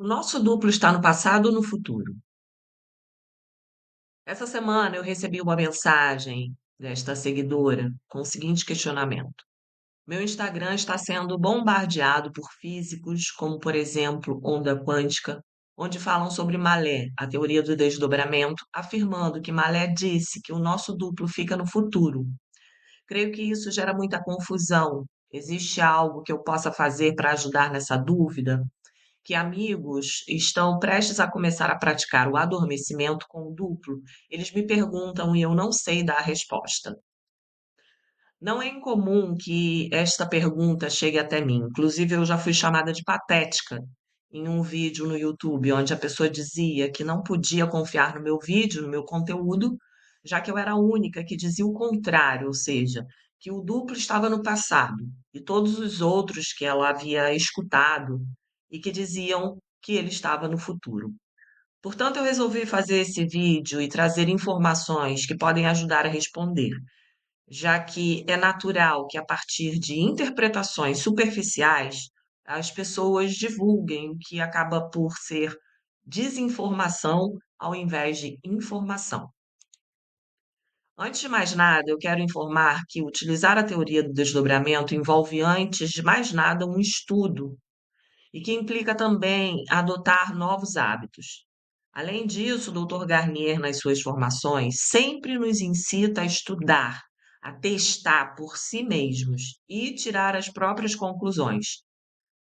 O nosso duplo está no passado ou no futuro? Essa semana eu recebi uma mensagem desta seguidora com o seguinte questionamento: meu Instagram está sendo bombardeado por físicos, como por exemplo onda quântica, onde falam sobre Malé, a teoria do desdobramento, afirmando que Malé disse que o nosso duplo fica no futuro. Creio que isso gera muita confusão. Existe algo que eu possa fazer para ajudar nessa dúvida? Que amigos estão prestes a começar a praticar o adormecimento com o duplo, eles me perguntam e eu não sei dar a resposta. Não é incomum que esta pergunta chegue até mim. Inclusive, eu já fui chamada de patética em um vídeo no YouTube, onde a pessoa dizia que não podia confiar no meu vídeo, no meu conteúdo, já que eu era a única que dizia o contrário, ou seja, que o duplo estava no passado e todos os outros que ela havia escutado e que diziam que ele estava no futuro. Portanto, eu resolvi fazer esse vídeo e trazer informações que podem ajudar a responder, já que é natural que, a partir de interpretações superficiais, as pessoas divulguem o que acaba por ser desinformação ao invés de informação. Antes de mais nada, eu quero informar que utilizar a teoria do desdobramento envolve, antes de mais nada, um estudo e que implica também adotar novos hábitos. Além disso, o Dr. Garnier, nas suas formações, sempre nos incita a estudar, a testar por si mesmos e tirar as próprias conclusões.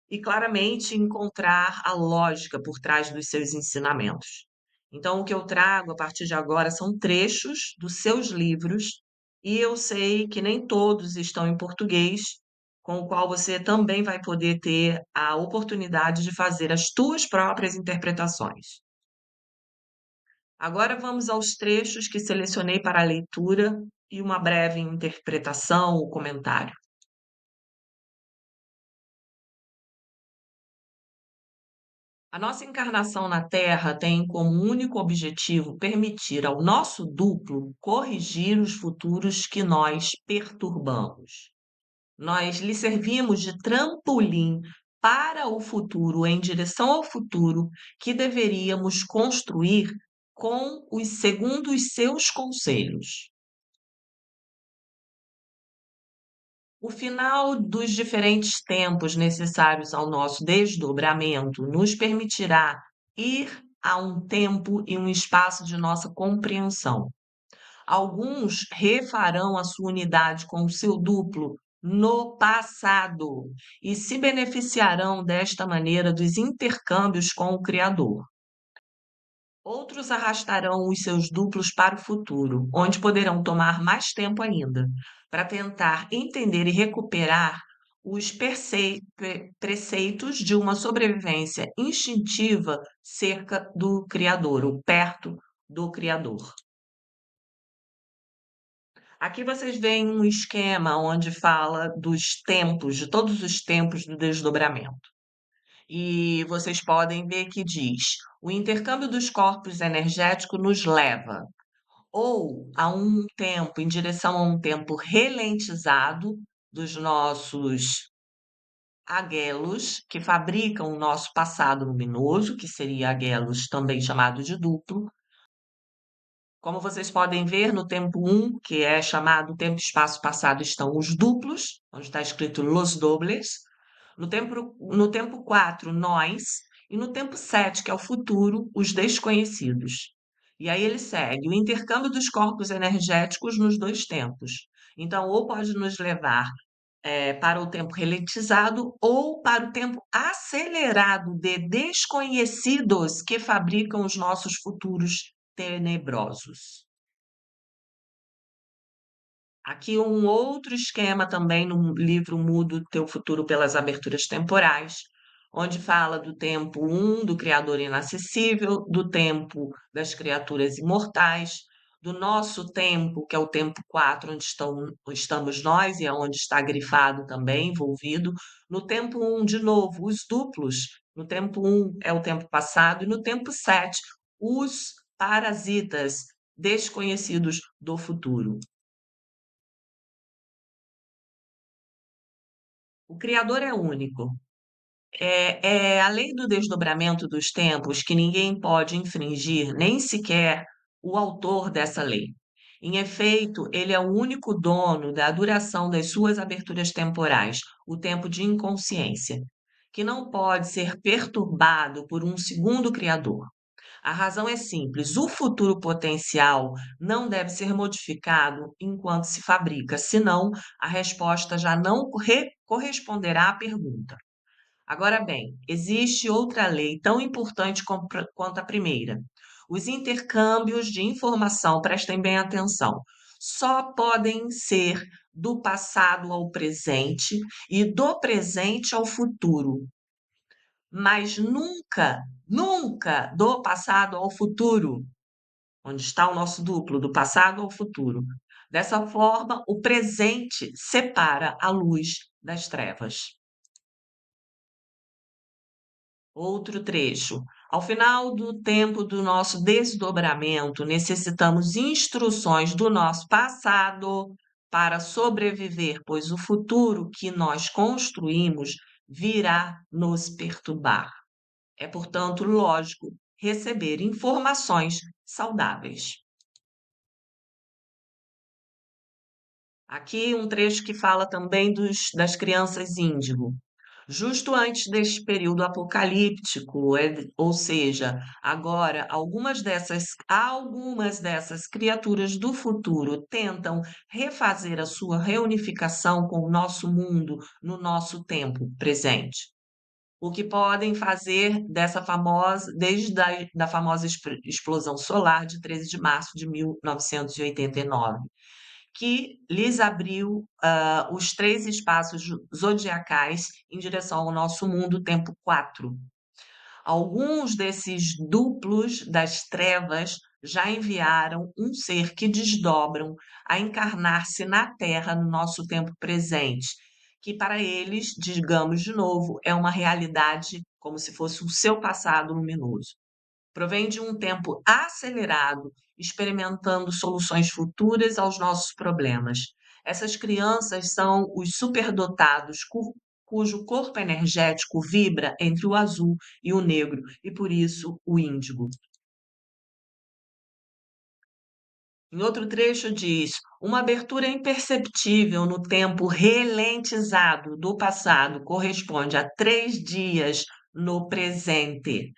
E claramente encontrar a lógica por trás dos seus ensinamentos. Então, o que eu trago a partir de agora são trechos dos seus livros, e eu sei que nem todos estão em português, com o qual você também vai poder ter a oportunidade de fazer as tuas próprias interpretações. Agora vamos aos trechos que selecionei para a leitura e uma breve interpretação ou comentário. A nossa encarnação na Terra tem como único objetivo permitir ao nosso duplo corrigir os futuros que nós perturbamos. Nós lhe servimos de trampolim para o futuro, em direção ao futuro que deveríamos construir segundo os seus conselhos. O final dos diferentes tempos necessários ao nosso desdobramento nos permitirá ir a um tempo e um espaço de nossa compreensão. Alguns refarão a sua unidade com o seu duplo no passado e se beneficiarão desta maneira dos intercâmbios com o Criador. Outros arrastarão os seus duplos para o futuro, onde poderão tomar mais tempo ainda, para tentar entender e recuperar os preceitos de uma sobrevivência instintiva cerca do Criador, ou perto do Criador. Aqui vocês veem um esquema onde fala dos tempos, de todos os tempos do desdobramento. E vocês podem ver que diz: o intercâmbio dos corpos energéticos nos leva ou a um tempo, em direção a um tempo ralentizado dos nossos aguelos, que fabricam o nosso passado luminoso, que seria aguelos também chamado de duplo. Como vocês podem ver, no tempo um, que é chamado tempo espaço passado, estão os duplos, onde está escrito los dobles. No tempo 4, nós. E no tempo 7, que é o futuro, os desconhecidos. E aí ele segue o intercâmbio dos corpos energéticos nos dois tempos. Então, ou pode nos levar para o tempo ralentizado ou para o tempo acelerado de desconhecidos que fabricam os nossos futuros tenebrosos. Aqui um outro esquema também no livro Muda o Teu Futuro pelas Aberturas Temporais, onde fala do tempo um do Criador inacessível, do tempo das criaturas imortais, do nosso tempo, que é o tempo 4, onde estamos nós e é onde está grifado também, envolvido. No tempo um de novo, os duplos. No tempo um é o tempo passado, e no tempo 7, os parasitas desconhecidos do futuro. O Criador é único. É a lei do desdobramento dos tempos que ninguém pode infringir, nem sequer o autor dessa lei. Em efeito, ele é o único dono da duração das suas aberturas temporais, o tempo de inconsciência, que não pode ser perturbado por um segundo criador. A razão é simples: o futuro potencial não deve ser modificado enquanto se fabrica, senão a resposta já não corresponderá à pergunta. Agora bem, existe outra lei tão importante quanto a primeira. Os intercâmbios de informação, prestem bem atenção, só podem ser do passado ao presente e do presente ao futuro, mas nunca, nunca do passado ao futuro, onde está o nosso duplo, do passado ao futuro. Dessa forma, o presente separa a luz das trevas. Outro trecho. Ao final do tempo do nosso desdobramento, necessitamos instruções do nosso passado para sobreviver, pois o futuro que nós construímos virá nos perturbar. É, portanto, lógico receber informações saudáveis. Aqui um trecho que fala também das crianças índigo. Justo antes deste período apocalíptico, ou seja, agora algumas dessas criaturas do futuro tentam refazer a sua reunificação com o nosso mundo no nosso tempo presente. O que podem fazer desde da famosa explosão solar de 13 de março de 1989, que lhes abriu os três espaços zodiacais em direção ao nosso mundo, tempo 4. Alguns desses duplos das trevas já enviaram um ser que desdobram a encarnar-se na Terra no nosso tempo presente, que para eles, digamos de novo, é uma realidade como se fosse o seu passado luminoso. Provém de um tempo acelerado, experimentando soluções futuras aos nossos problemas. Essas crianças são os superdotados, cujo corpo energético vibra entre o azul e o negro, e por isso o índigo. Em outro trecho diz: uma abertura imperceptível no tempo relentizado do passado corresponde a 3 dias no presente.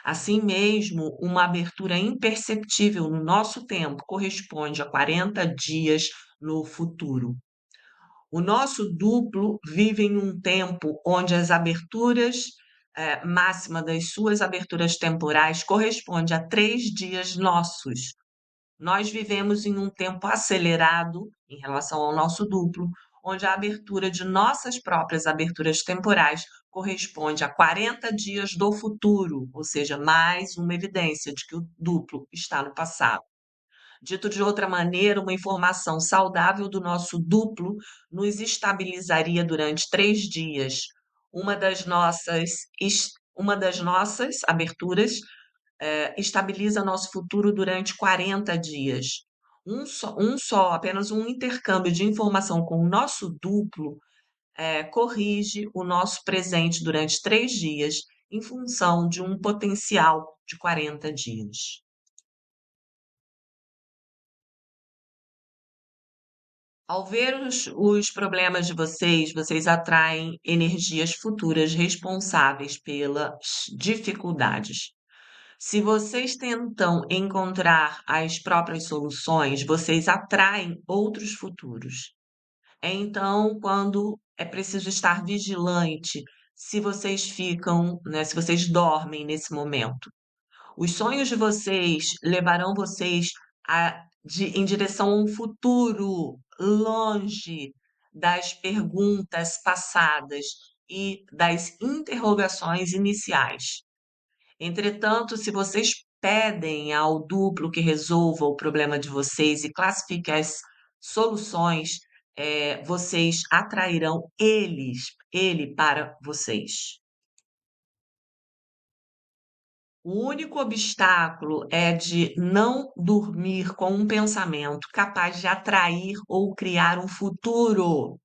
Assim mesmo, uma abertura imperceptível no nosso tempo corresponde a 40 dias no futuro. O nosso duplo vive em um tempo onde as aberturas máxima das suas aberturas temporais corresponde a 3 dias nossos. Nós vivemos em um tempo acelerado em relação ao nosso duplo, onde a abertura de nossas próprias aberturas temporais corresponde a 40 dias do futuro, ou seja, mais uma evidência de que o duplo está no passado. Dito de outra maneira, uma informação saudável do nosso duplo nos estabilizaria durante 3 dias. Uma das nossas, uma das nossas aberturas estabiliza nosso futuro durante 40 dias. Apenas um intercâmbio de informação com o nosso duplo corrige o nosso presente durante 3 dias, em função de um potencial de 40 dias. Ao ver os problemas de vocês, vocês atraem energias futuras responsáveis pelas dificuldades. Se vocês tentam encontrar as próprias soluções, vocês atraem outros futuros. É então quando é preciso estar vigilante se vocês ficam, né, se vocês dormem nesse momento. Os sonhos de vocês levarão vocês em direção a um futuro longe das perguntas passadas e das interrogações iniciais. Entretanto, se vocês pedem ao duplo que resolva o problema de vocês e classifique as soluções, vocês atrairão ele para vocês. O único obstáculo é de não dormir com um pensamento capaz de atrair ou criar um futuro.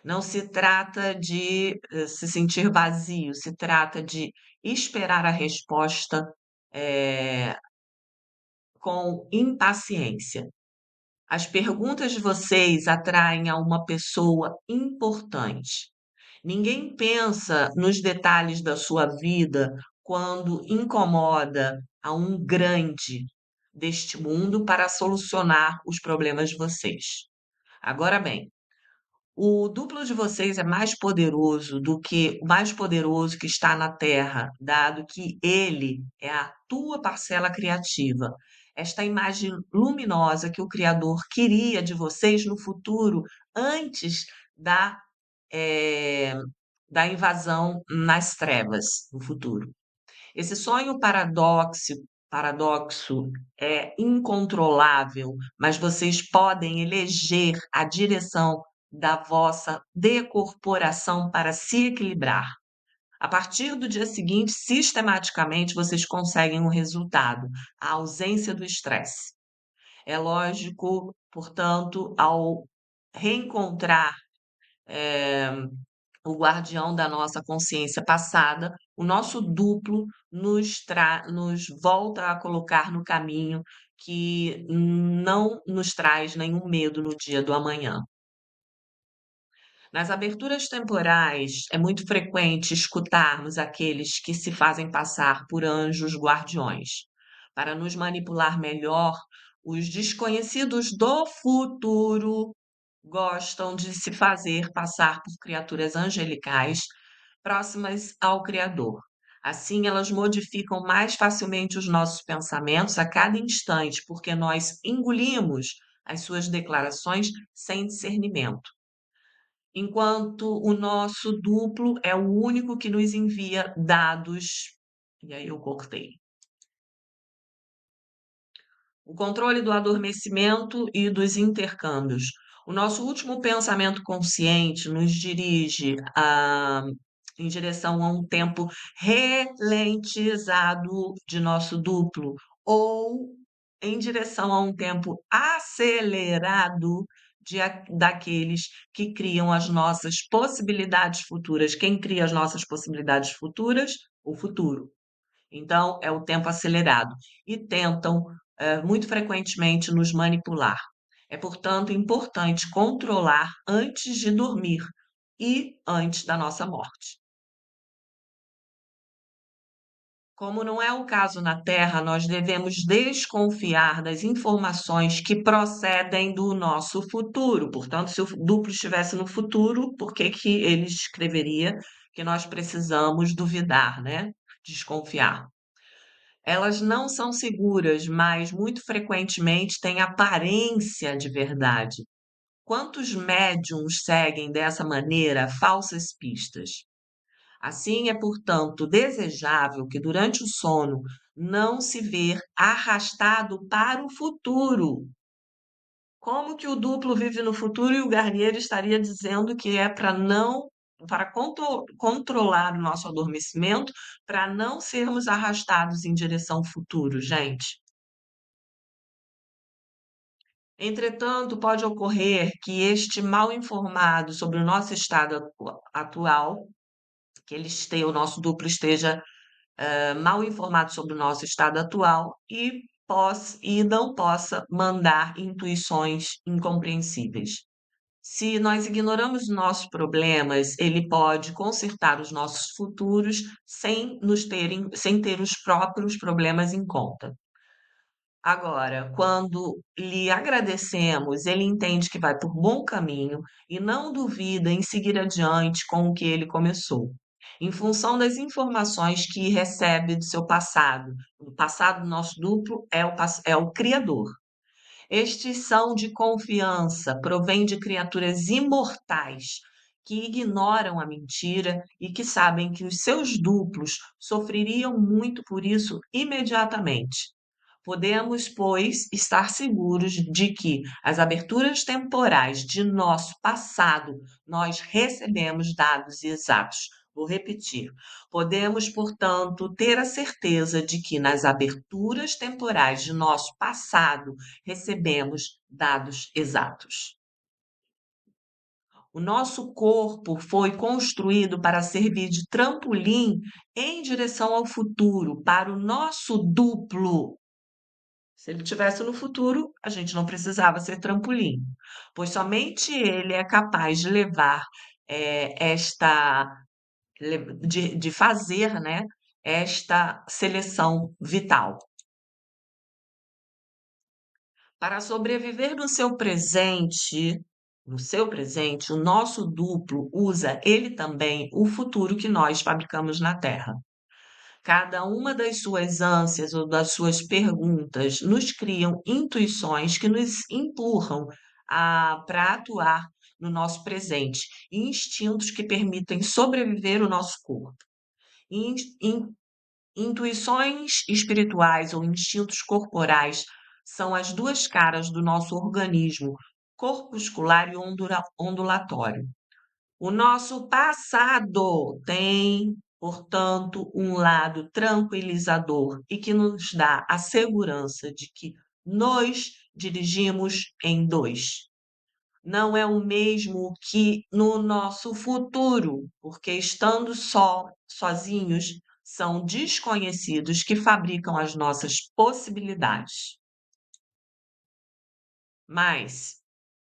Não se trata de se sentir vazio, se trata de esperar a resposta, eh, com impaciência. As perguntas de vocês atraem a uma pessoa importante. Ninguém pensa nos detalhes da sua vida quando incomoda a um grande deste mundo para solucionar os problemas de vocês. Agora bem, o duplo de vocês é mais poderoso do que o mais poderoso que está na Terra, dado que ele é a tua parcela criativa. Esta imagem luminosa que o Criador queria de vocês no futuro, antes da, eh, da invasão nas trevas, no futuro. Esse sonho paradoxo é incontrolável, mas vocês podem eleger a direção da vossa decorporação para se equilibrar. A partir do dia seguinte, sistematicamente, vocês conseguem um resultado, a ausência do estresse. É lógico, portanto, ao reencontrar eh, o guardião da nossa consciência passada, o nosso duplo nos volta a colocar no caminho que não nos traz nenhum medo no dia do amanhã. Nas aberturas temporais, é muito frequente escutarmos aqueles que se fazem passar por anjos guardiões. Para nos manipular melhor, os desconhecidos do futuro gostam de se fazer passar por criaturas angelicais próximas ao Criador. Assim, elas modificam mais facilmente os nossos pensamentos a cada instante, porque nós engolimos as suas declarações sem discernimento, enquanto o nosso duplo é o único que nos envia dados. E aí eu cortei. O controle do adormecimento e dos intercâmbios. O nosso último pensamento consciente nos dirige em direção a um tempo ralentizado de nosso duplo, ou em direção a um tempo acelerado daqueles que criam as nossas possibilidades futuras. Quem cria as nossas possibilidades futuras? O futuro. Então, é o tempo acelerado. E tentam, muito frequentemente, nos manipular. É, portanto, importante controlar antes de dormir e antes da nossa morte. Como não é o caso na Terra, nós devemos desconfiar das informações que procedem do nosso futuro. Portanto, se o duplo estivesse no futuro, por que que ele escreveria que nós precisamos duvidar, né? Desconfiar. Elas não são seguras, mas muito frequentemente têm aparência de verdade. Quantos médiums seguem dessa maneira falsas pistas? Assim, é, portanto, desejável que durante o sono não se ver arrastado para o futuro. Como que o duplo vive no futuro e o Garnier estaria dizendo que é para não, para controlar o nosso adormecimento, para não sermos arrastados em direção ao futuro, gente. Entretanto, pode ocorrer que este mal informado sobre o nosso estado atual, que o nosso duplo esteja mal informado sobre o nosso estado atual e não possa mandar intuições incompreensíveis. Se nós ignoramos nossos problemas, ele pode consertar os nossos futuros sem ter os próprios problemas em conta. Agora, quando lhe agradecemos, ele entende que vai por bom caminho e não duvida em seguir adiante com o que ele começou. Em função das informações que recebe do seu passado, o passado do nosso duplo é o Criador. Estes são de confiança, provêm de criaturas imortais que ignoram a mentira e que sabem que os seus duplos sofreriam muito por isso imediatamente. Podemos, pois, estar seguros de que as aberturas temporais de nosso passado nós recebemos dados exatos. Vou repetir. Podemos, portanto, ter a certeza de que nas aberturas temporais de nosso passado recebemos dados exatos. O nosso corpo foi construído para servir de trampolim em direção ao futuro, para o nosso duplo. Se ele tivesse no futuro, a gente não precisava ser trampolim, pois somente ele é capaz de levar esta de fazer, né, esta seleção vital. Para sobreviver no seu presente, o nosso duplo usa ele também o futuro que nós fabricamos na Terra. Cada uma das suas ânsias ou das suas perguntas nos criam intuições que nos empurram para atuar no nosso presente, e instintos que permitem sobreviver o nosso corpo. In- in- Intuições espirituais ou instintos corporais são as duas caras do nosso organismo, corpuscular e ondulatório. O nosso passado tem, portanto, um lado tranquilizador e que nos dá a segurança de que nos dirigimos em dois. Não é o mesmo que no nosso futuro, porque estando sozinhos, são desconhecidos que fabricam as nossas possibilidades. Mas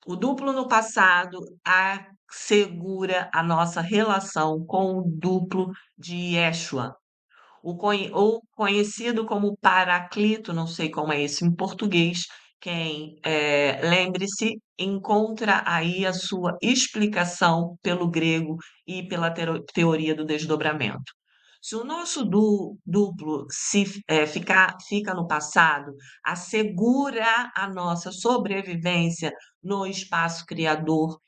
o duplo no passado assegura a nossa relação com o duplo de Yeshua, ou conhecido como Paraclito, não sei como é isso em português. Quem, lembre-se, encontra aí a sua explicação pelo grego e pela teoria do desdobramento. Se o nosso duplo fica no passado, assegura a nossa sobrevivência no espaço criador,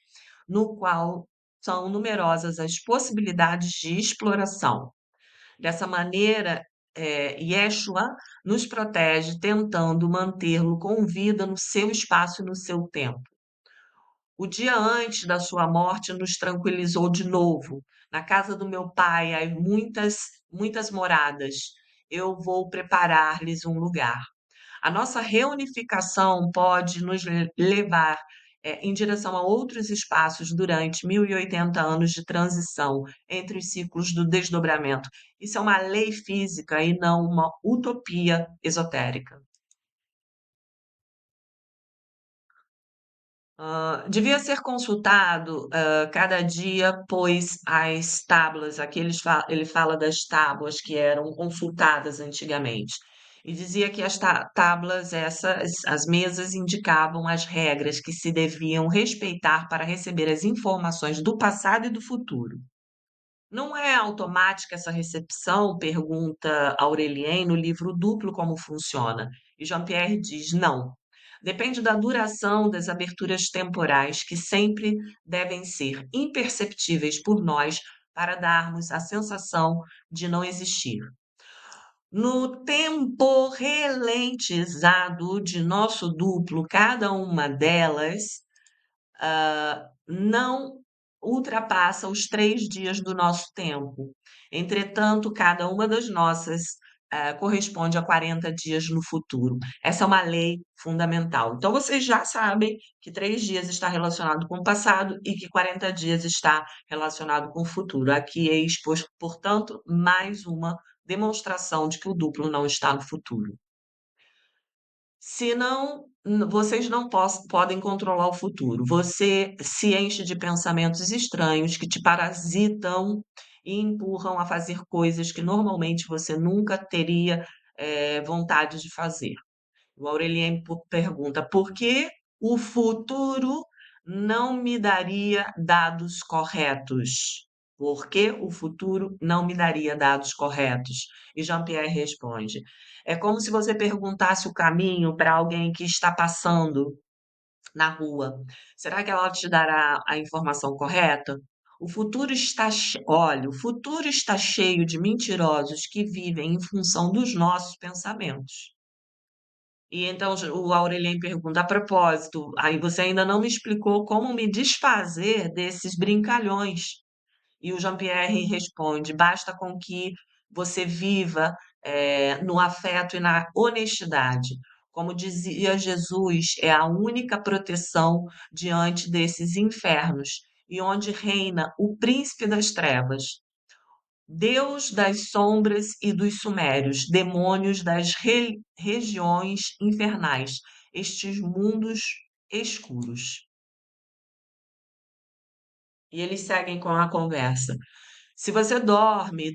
no qual são numerosas as possibilidades de exploração. Dessa maneira, Yeshua nos protege, tentando mantê-lo com vida no seu espaço e no seu tempo. O dia antes da sua morte nos tranquilizou de novo. Na casa do meu pai há muitas, muitas moradas. Eu vou preparar-lhes um lugar. A nossa reunificação pode nos levar em direção a outros espaços durante 1080 anos de transição entre os ciclos do desdobramento. Isso é uma lei física e não uma utopia esotérica. Devia ser consultado cada dia, pois as tábuas, aqui ele fala das tábuas que eram consultadas antigamente, e dizia que as tábuas, as mesas indicavam as regras que se deviam respeitar para receber as informações do passado e do futuro. Não é automática essa recepção? Pergunta Aurelien no livro Duplo Como Funciona. E Jean-Pierre diz: não. Depende da duração das aberturas temporais, que sempre devem ser imperceptíveis por nós para darmos a sensação de não existir. No tempo relentizado de nosso duplo, cada uma delas não ultrapassa os 3 dias do nosso tempo. Entretanto, cada uma das nossas corresponde a 40 dias no futuro. Essa é uma lei fundamental. Então, vocês já sabem que 3 dias está relacionado com o passado e que 40 dias está relacionado com o futuro. Aqui é exposto, portanto, mais uma demonstração de que o duplo não está no futuro. Senão, vocês não podem controlar o futuro. Você se enche de pensamentos estranhos que te parasitam e empurram a fazer coisas que normalmente você nunca teria, vontade de fazer. O Aurelien pergunta: por que o futuro não me daria dados corretos? Por que o futuro não me daria dados corretos? E Jean-Pierre responde: é como se você perguntasse o caminho para alguém que está passando na rua. Será que ela te dará a informação correta? Olha, o futuro está cheio de mentirosos que vivem em função dos nossos pensamentos. E então o Aurelien pergunta: a propósito, aí você ainda não me explicou como me desfazer desses brincalhões. E o Jean-Pierre responde: basta com que você viva no afeto e na honestidade. Como dizia Jesus, é a única proteção diante desses infernos. e onde reina o príncipe das trevas, Deus das sombras e dos sumérios, demônios das regiões infernais, estes mundos escuros. E eles seguem com a conversa. Se você dorme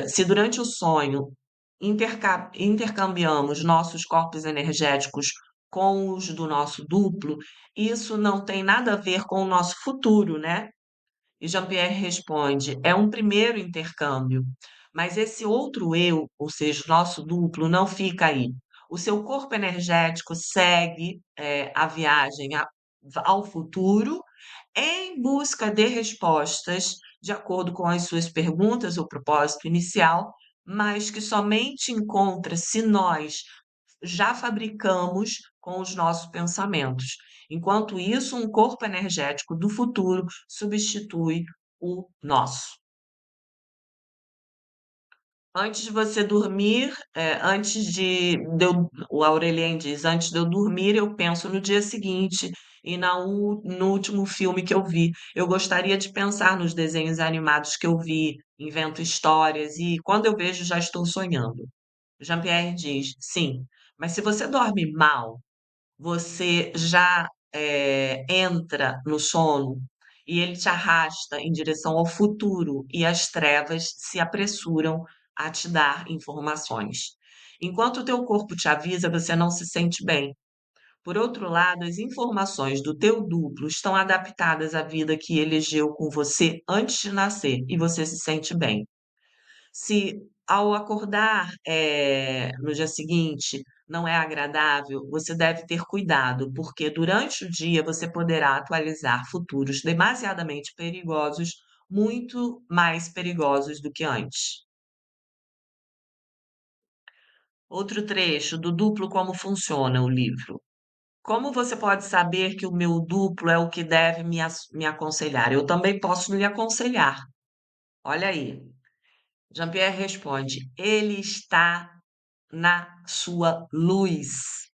se durante o sonho intercambiamos nossos corpos energéticos com os do nosso duplo, isso não tem nada a ver com o nosso futuro, né? E Jean-Pierre responde: é um primeiro intercâmbio, mas esse outro eu, ou seja, o nosso duplo, não fica aí. O seu corpo energético segue a viagem ao futuro em busca de respostas de acordo com as suas perguntas ou propósito inicial, mas que somente encontra se nós já fabricamos com os nossos pensamentos. Enquanto isso, um corpo energético do futuro substitui o nosso. Antes de você dormir, o Aurelien diz, antes de eu dormir, eu penso no dia seguinte e no último filme que eu vi. Eu gostaria de pensar nos desenhos animados que eu vi, invento histórias e quando eu vejo já estou sonhando. Jean-Pierre diz, sim, mas se você dorme mal, você já entra no sono e ele te arrasta em direção ao futuro e as trevas se apressuram a te dar informações. Enquanto o teu corpo te avisa, você não se sente bem. Por outro lado, as informações do teu duplo estão adaptadas à vida que elegeu com você antes de nascer e você se sente bem. Se ao acordar, no dia seguinte não é agradável, você deve ter cuidado, porque durante o dia você poderá atualizar futuros demasiadamente perigosos, muito mais perigosos do que antes. Outro trecho do duplo como funciona o livro. Como você pode saber que o meu duplo é o que deve me aconselhar? Eu também posso lhe aconselhar. Olha aí. Jean-Pierre responde: ele está na sua luz.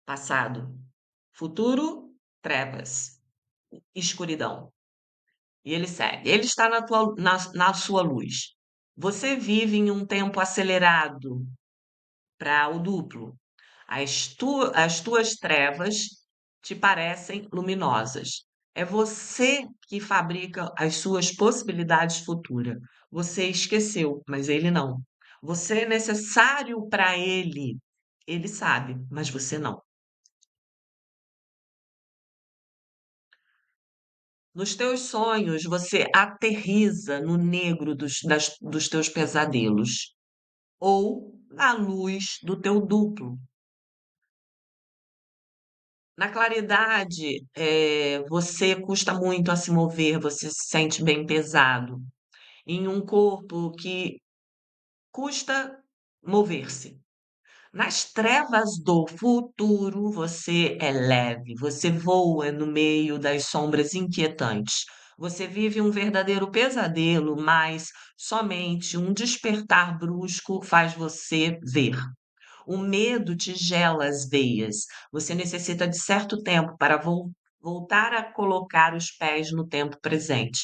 Passado, futuro, trevas, escuridão. E ele segue. Ele está na sua luz. Você vive em um tempo acelerado para o duplo. As tuas trevas te parecem luminosas. É você que fabrica as suas possibilidades futuras. Você esqueceu, mas ele não. Você é necessário para ele. Ele sabe, mas você não. Nos teus sonhos, você aterriza no negro dos teus pesadelos ou na luz do teu duplo. Na claridade, você custa muito a se mover, você se sente bem pesado. Em um corpo que custa mover-se. Nas trevas do futuro, você é leve, você voa no meio das sombras inquietantes. Você vive um verdadeiro pesadelo, mas somente um despertar brusco faz você ver. O medo te gela as veias. Você necessita de certo tempo para voltar a colocar os pés no tempo presente.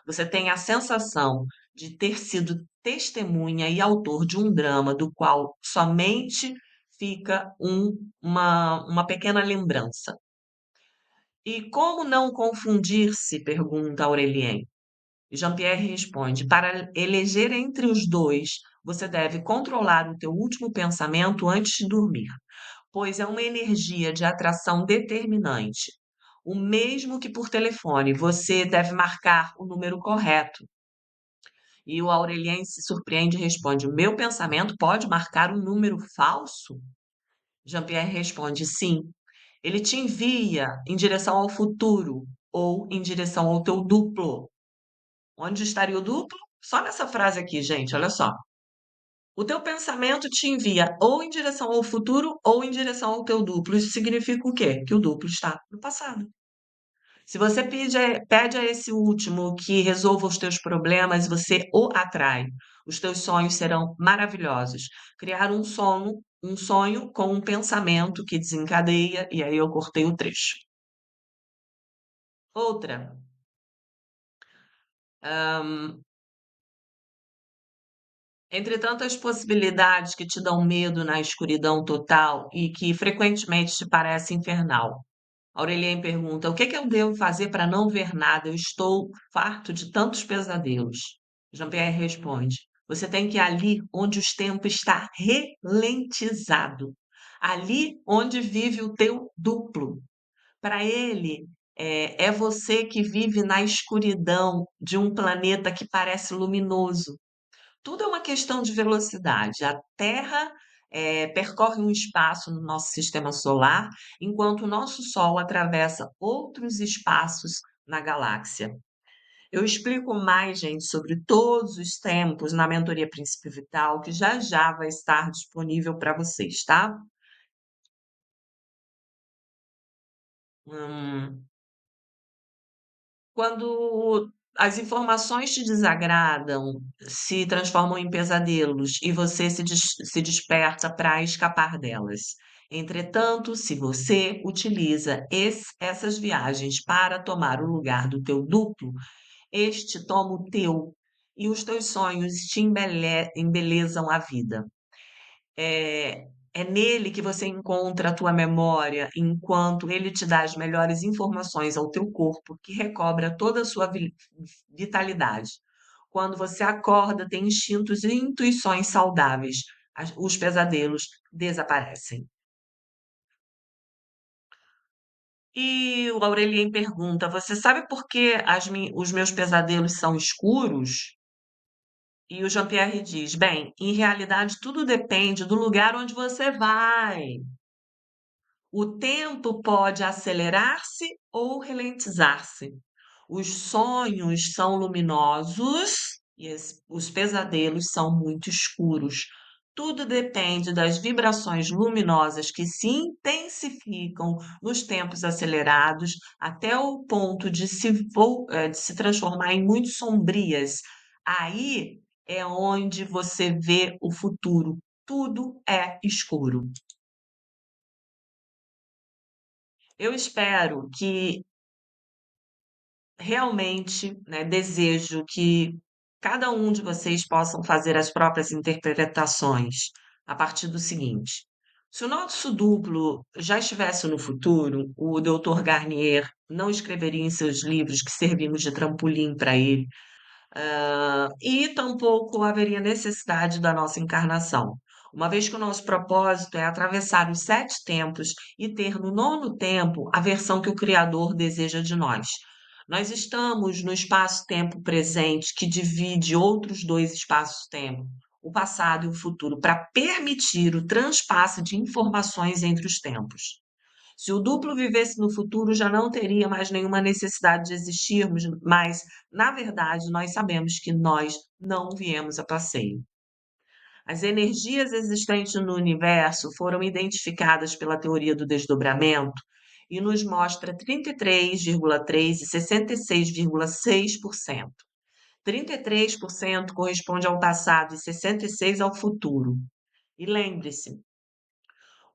Você tem a sensação de ter sido testemunha e autor de um drama do qual somente fica uma pequena lembrança. E como não confundir-se? Pergunta Aurelien. Jean-Pierre responde: para eleger entre os dois, você deve controlar o teu último pensamento antes de dormir, pois é uma energia de atração determinante. O mesmo que por telefone, você deve marcar o número correto. E o Aurelien se surpreende e responde: o meu pensamento pode marcar um número falso? Jean-Pierre responde: sim. Ele te envia em direção ao futuro ou em direção ao teu duplo. Onde estaria o duplo? Só nessa frase aqui, gente, olha só. O teu pensamento te envia ou em direção ao futuro ou em direção ao teu duplo. Isso significa o quê? Que o duplo está no passado. Se você pede a esse último que resolva os teus problemas, você o atrai. Os teus sonhos serão maravilhosos. Criar um sonho com um pensamento que desencadeia, e aí eu cortei o trecho. Outra, entre tantas possibilidades que te dão medo na escuridão total e que frequentemente te parece infernal, Aurelien pergunta: o que é que eu devo fazer para não ver nada? Eu estou farto de tantos pesadelos. Jean-Pierre responde: você tem que ir ali onde o tempo está ralentizado, ali onde vive o teu duplo. Para ele, é você que vive na escuridão de um planeta que parece luminoso. Tudo é uma questão de velocidade. A Terra, percorre um espaço no nosso sistema solar, enquanto o nosso Sol atravessa outros espaços na galáxia. Eu explico mais, gente, sobre todos os tempos na mentoria Príncipe Vital, que já já vai estar disponível para vocês, tá? Hum, Quando as informações te desagradam, se transformam em pesadelos e você se desperta para escapar delas. Entretanto, se você utiliza essas viagens para tomar o lugar do teu duplo, este toma o teu e os teus sonhos te embelezam a vida. É nele que você encontra a tua memória, enquanto ele te dá as melhores informações ao teu corpo, que recobra toda a sua vitalidade. Quando você acorda, tem instintos e intuições saudáveis. Os pesadelos desaparecem. E o Aurelien pergunta: você sabe por que os meus pesadelos são escuros? E o Jean-Pierre diz: bem, em realidade tudo depende do lugar onde você vai. O tempo pode acelerar-se ou ralentizar-se. Os sonhos são luminosos e os pesadelos são muito escuros. Tudo depende das vibrações luminosas que se intensificam nos tempos acelerados até o ponto de se transformar em muito sombrias. Aí é onde você vê o futuro. Tudo é escuro. Eu espero que realmente, né, desejo que cada um de vocês possam fazer as próprias interpretações a partir do seguinte: se o nosso duplo já estivesse no futuro, o Dr. Garnier não escreveria em seus livros que servimos de trampolim para ele, e tampouco haveria necessidade da nossa encarnação, uma vez que o nosso propósito é atravessar os 7 tempos e ter no nono tempo a versão que o Criador deseja de nós. Nós estamos no espaço-tempo presente que divide outros 2 espaços-tempo, o passado e o futuro, para permitir o transpasse de informações entre os tempos. Se o duplo vivesse no futuro, já não teria mais nenhuma necessidade de existirmos, mas, na verdade, nós sabemos que nós não viemos a passeio. As energias existentes no universo foram identificadas pela teoria do desdobramento e nos mostra 33,3% e 66,6%. 33% corresponde ao passado e 66% ao futuro. E lembre-se,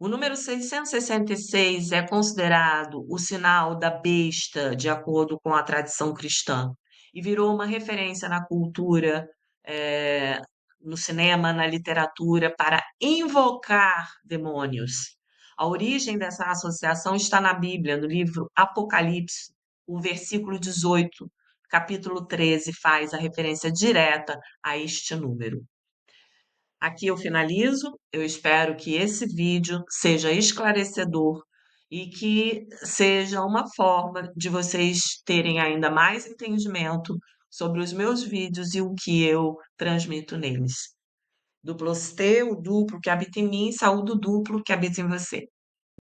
o número 666 é considerado o sinal da besta, de acordo com a tradição cristã, e virou uma referência na cultura, eh, no cinema, na literatura, para invocar demônios. A origem dessa associação está na Bíblia, no livro Apocalipse, o versículo 18, capítulo 13, faz a referência direta a este número. Aqui eu finalizo. Eu espero que esse vídeo seja esclarecedor e que seja uma forma de vocês terem ainda mais entendimento sobre os meus vídeos e o que eu transmito neles. Duplostê, o duplo que habita em mim, saúde o duplo que habita em você.